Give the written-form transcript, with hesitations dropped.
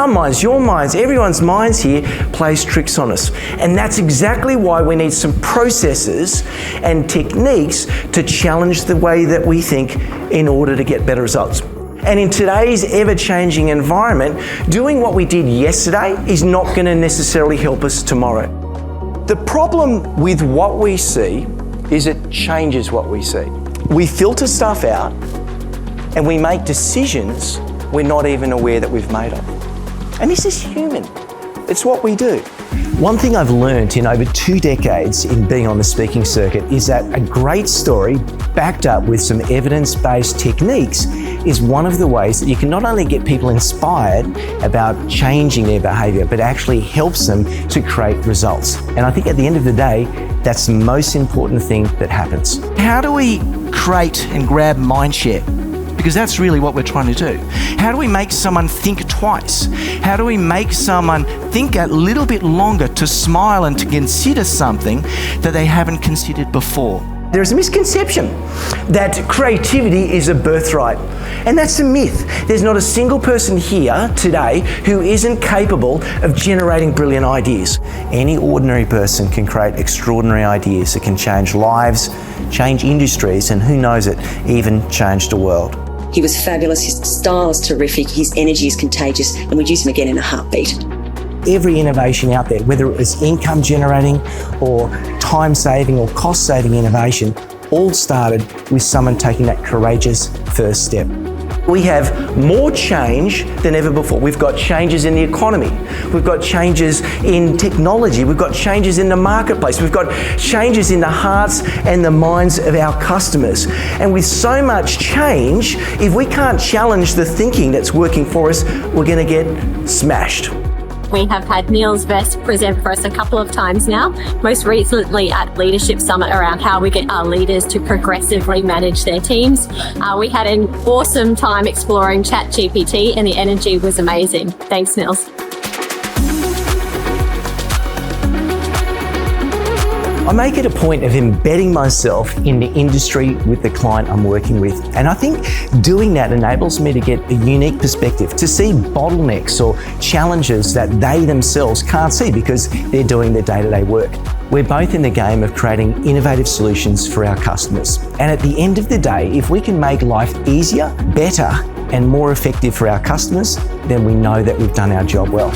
our minds, your minds, everyone's minds here plays tricks on us. And that's exactly why we need some processes and techniques to challenge the way that we think in order to get better results. And in today's ever-changing environment, doing what we did yesterday is not going to necessarily help us tomorrow. The problem with what we see is it changes what we see. We filter stuff out and we make decisions we're not even aware that we've made of. And this is human. It's what we do. One thing I've learned in over 2 decades in being on the speaking circuit is that a great story backed up with some evidence-based techniques is one of the ways that you can not only get people inspired about changing their behavior, but actually helps them to create results. And I think at the end of the day, that's the most important thing that happens. How do we create and grab mind share? Because that's really what we're trying to do. How do we make someone think twice? How do we make someone think a little bit longer to smile and to consider something that they haven't considered before? There's a misconception that creativity is a birthright, and that's a myth. There's not a single person here today who isn't capable of generating brilliant ideas. Any ordinary person can create extraordinary ideas that can change lives, change industries, and who knows it, even change the world. He was fabulous, his style is terrific, his energy is contagious, and we'd use him again in a heartbeat. Every innovation out there, whether it was income generating or time saving or cost saving innovation, all started with someone taking that courageous first step. We have more change than ever before. We've got changes in the economy. We've got changes in technology. We've got changes in the marketplace. We've got changes in the hearts and the minds of our customers. And with so much change, if we can't challenge the thinking that's working for us, we're going to get smashed. We have had Nils Vesk present for us a couple of times now, most recently at Leadership Summit around how we get our leaders to progressively manage their teams. We had an awesome time exploring ChatGPT and the energy was amazing. Thanks, Nils. I make it a point of embedding myself in the industry with the client I'm working with. And I think doing that enables me to get a unique perspective, to see bottlenecks or challenges that they themselves can't see because they're doing their day-to-day work. We're both in the game of creating innovative solutions for our customers. And at the end of the day, if we can make life easier, better, and more effective for our customers, then we know that we've done our job well.